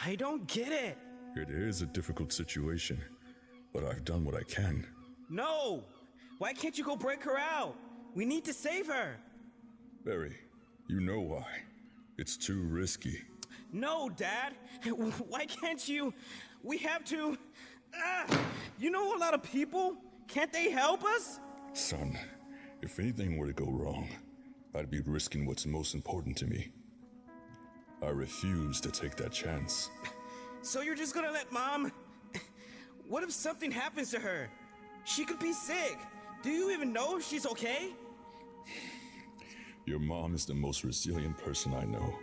I don't get it. It is a difficult situation, but I've done what I can. No! Why can't you go break her out? We need to save her. Barry, you know why. It's too risky. No, Dad. Why can't you? We have to... you know a lot of people? Can't they help us? Son, if anything were to go wrong, I'd be risking what's most important to me. I refuse to take that chance. So you're just gonna let Mom... What if something happens to her? She could be sick. Do you even know if she's okay? Your mom is the most resilient person I know.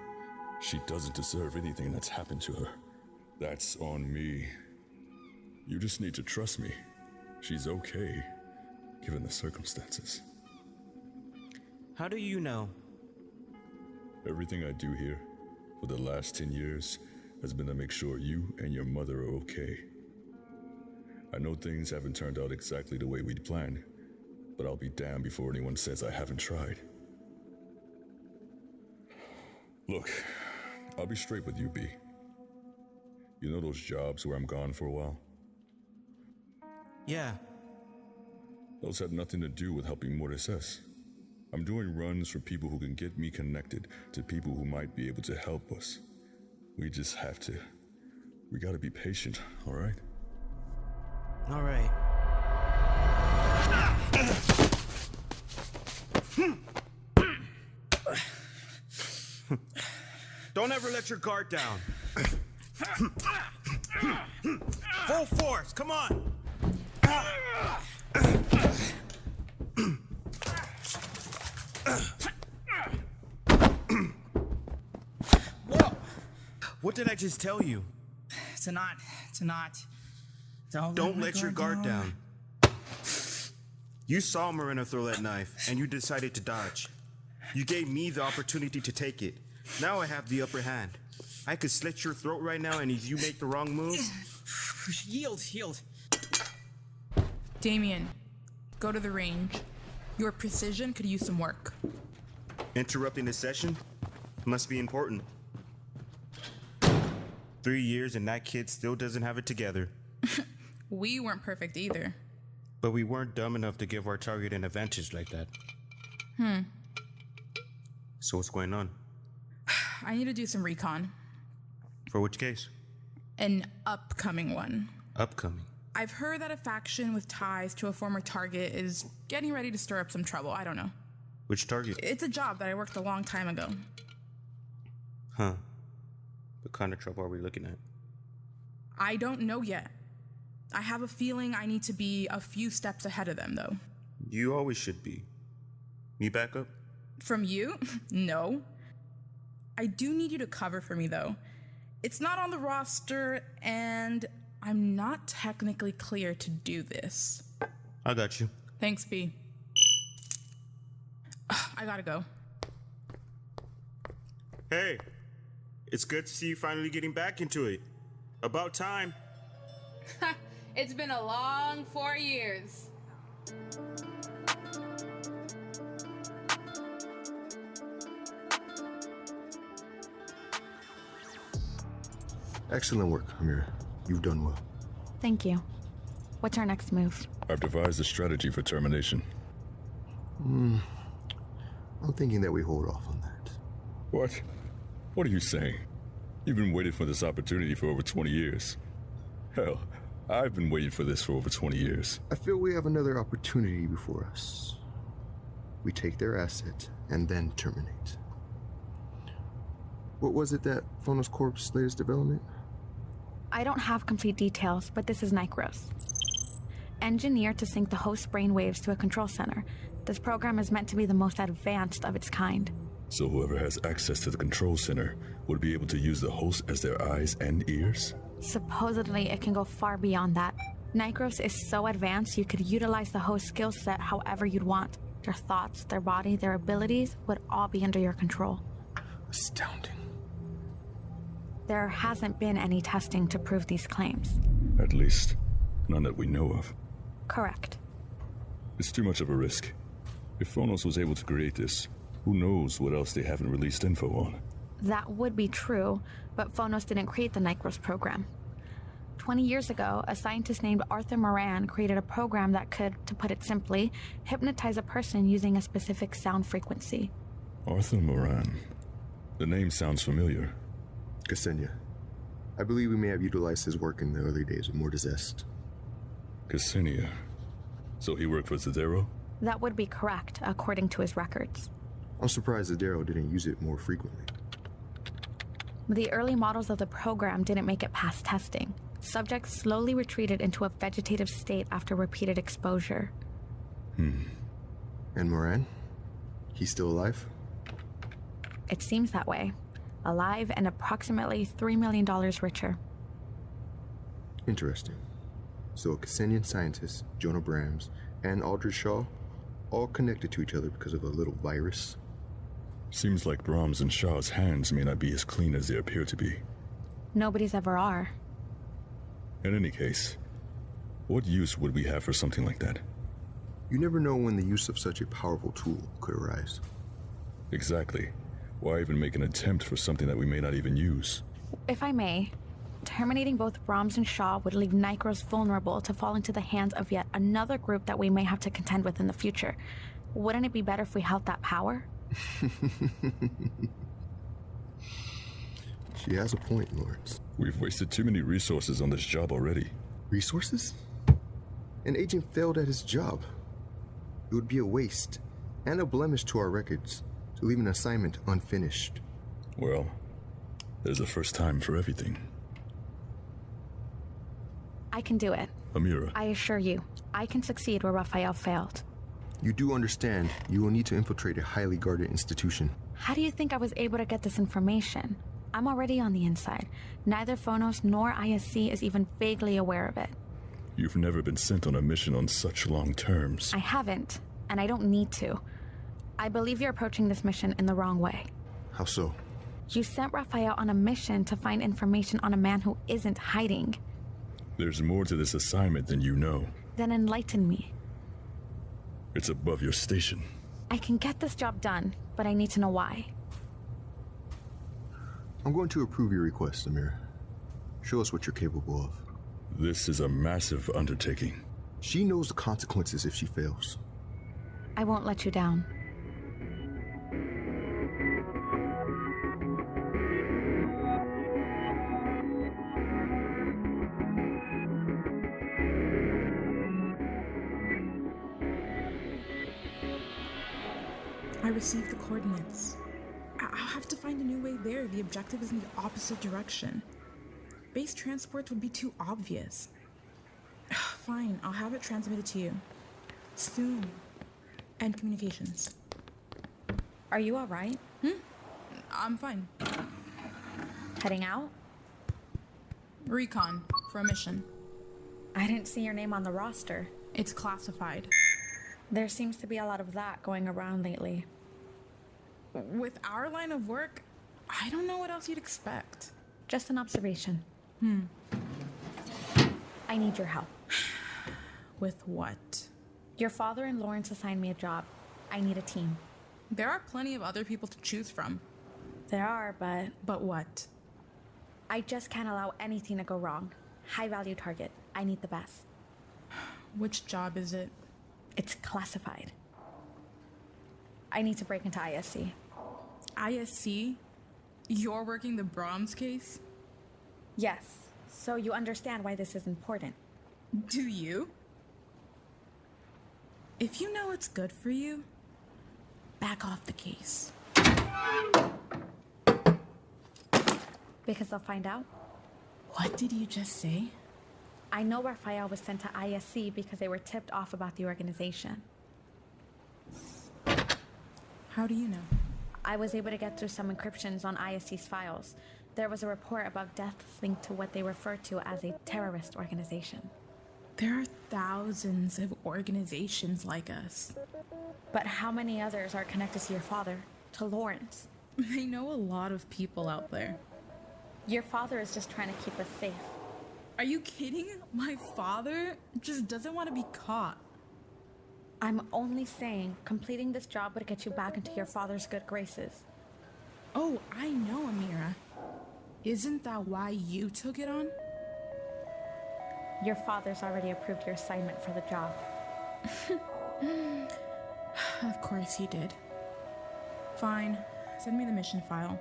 She doesn't deserve anything that's happened to her. That's on me. You just need to trust me. She's okay, given the circumstances. How do you know? Everything I do here for the last 10 years has been to make sure you and your mother are okay. I know things haven't turned out exactly the way we'd planned, but I'll be damned before anyone says I haven't tried. Look, I'll be straight with you, B. You know those jobs where I'm gone for a while? Yeah. Those had nothing to do with helping Mortuus Est. I'm doing runs for people who can get me connected to people who might be able to help us. We just have to. We gotta be patient, all right? All right. Don't ever let your guard down. Full force, come on. Whoa! What did I just tell you? To not. Don't let your guard down. You saw Morena throw that knife, and you decided to dodge. You gave me the opportunity to take it. Now I have the upper hand. I could slit your throat right now, and if you make the wrong move... Yield. Damien, go to the range. Your precision could use some work. Interrupting the session? Must be important. 3 years and that kid still doesn't have it together. We weren't perfect either. But we weren't dumb enough to give our target an advantage like that. So what's going on? I need to do some recon. For which case? An upcoming one. Upcoming? I've heard that a faction with ties to a former target is getting ready to stir up some trouble. I don't know. Which target? It's a job that I worked a long time ago. Huh. What kind of trouble are we looking at? I don't know yet. I have a feeling I need to be a few steps ahead of them, though. You always should be. Need backup? From you? No. I do need you to cover for me, though. It's not on the roster, and I'm not technically clear to do this. I got you. Thanks, B. I gotta go. Hey, it's good to see you finally getting back into it. About time. It's been a long 4 years. Excellent work, Amira. You've done well. Thank you. What's our next move? I've devised a strategy for termination. I'm thinking that we hold off on that. What? What are you saying? You've been waiting for this opportunity for over 20 years. Hell, I've been waiting for this for over 20 years. I feel we have another opportunity before us. We take their asset and then terminate. What was it that Phonos Corp's latest development? I don't have complete details, but this is Nikros. Engineered to sync the host brainwaves to a control center, this program is meant to be the most advanced of its kind. So whoever has access to the control center would be able to use the host as their eyes and ears? Supposedly, it can go far beyond that. Nikros is so advanced you could utilize the host skill set however you'd want. Their thoughts, their body, their abilities would all be under your control. Astounding. There hasn't been any testing to prove these claims. At least, none that we know of. Correct. It's too much of a risk. If Phonos was able to create this, who knows what else they haven't released info on? That would be true, but Phonos didn't create the Nigros program. 20 years ago, a scientist named Arthur Moran created a program that could, to put it simply, hypnotize a person using a specific sound frequency. Arthur Moran. The name sounds familiar. Ksenia. I believe we may have utilized his work in the early days of Mortuus Est. Ksenia. So he worked for Zadero? That would be correct, according to his records. I'm surprised Zadero didn't use it more frequently. The early models of the program didn't make it past testing. Subjects slowly retreated into a vegetative state after repeated exposure. And Moran? He's still alive? It seems that way. Alive and approximately $3 million richer. Interesting. So a Ksenian scientist, Jonah Brahms, and Aldrich Shaw, all connected to each other because of a little virus? Seems like Brahms and Shaw's hands may not be as clean as they appear to be. Nobody's ever are. In any case, what use would we have for something like that? You never know when the use of such a powerful tool could arise. Exactly. Why even make an attempt for something that we may not even use? If I may, terminating both Brahms and Shaw would leave Nigros vulnerable to fall into the hands of yet another group that we may have to contend with in the future. Wouldn't it be better if we held that power? She has a point, Lawrence. We've wasted too many resources on this job already. Resources? An agent failed at his job. It would be a waste and a blemish to our records to leave an assignment unfinished. Well, there's a first time for everything. I can do it. Amira. I assure you, I can succeed where Rafael failed. You do understand you will need to infiltrate a highly guarded institution. How do you think I was able to get this information? I'm already on the inside. Neither Phonos nor ISC is even vaguely aware of it. You've never been sent on a mission on such long terms. I haven't, and I don't need to. I believe you're approaching this mission in the wrong way. How so? You sent Rafael on a mission to find information on a man who isn't hiding. There's more to this assignment than you know. Then enlighten me. It's above your station. I can get this job done, but I need to know why. I'm going to approve your request, Amira. Show us what you're capable of. This is a massive undertaking. She knows the consequences if she fails. I won't let you down. I received the coordinates. I'll have to find a new way there. The objective is in the opposite direction. Base transports would be too obvious. Fine, I'll have it transmitted to you. Soon. And communications. Are you alright? I'm fine. Heading out? Recon for a mission. I didn't see your name on the roster. It's classified. There seems to be a lot of that going around lately. With our line of work, I don't know what else you'd expect. Just an observation. I need your help. With what? Your father and Lawrence assigned me a job. I need a team. There are plenty of other people to choose from. There are, but But what? I just can't allow anything to go wrong. High-value target. I need the best. Which job is it? It's classified. I need to break into ISC. ISC? You're working the Brahms case? Yes, so you understand why this is important. Do you? If you know what's good for you, back off the case. Because they'll find out. What did you just say? I know Rafael was sent to ISC because they were tipped off about the organization. How do you know? I was able to get through some encryptions on ISC's files. There was a report about deaths linked to what they refer to as a terrorist organization. There are thousands of organizations like us. But how many others are connected to your father, to Lawrence? They know a lot of people out there. Your father is just trying to keep us safe. Are you kidding? My father just doesn't want to be caught. I'm only saying completing this job would get you back into your father's good graces. Oh, I know, Amira. Isn't that why you took it on? Your father's already approved your assignment for the job. Of course he did. Fine. Send me the mission file.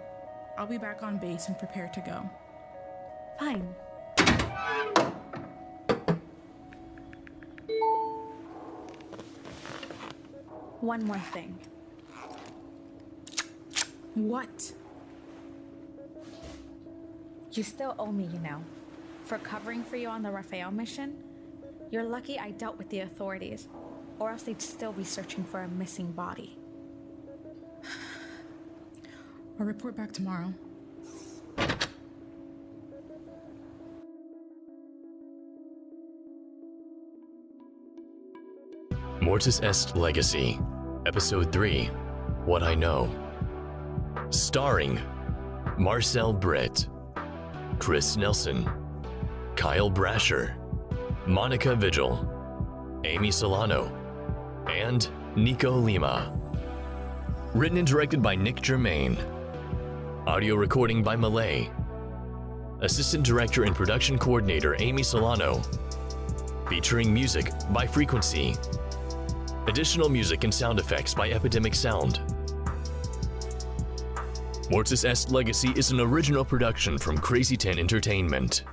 I'll be back on base and prepared to go. Fine. One more thing. What? You still owe me, you know. For covering for you on the Rafael mission, you're lucky I dealt with the authorities, or else they'd still be searching for a missing body. I'll report back tomorrow. Mortuus Est Legacy, Episode 3, What I Know. Starring Marcel Britt, Chris Nelson, Kyle Brasher, Monica Vigil, Amy Solano, and Nico Lima. Written and directed by Nick Germain. Audio recording by Malay. Assistant Director and Production Coordinator Amy Solano. Featuring music by Frequency. Additional music and sound effects by Epidemic Sound. Mortuus Est Legacy is an original production from Crazy 10 Entertainment.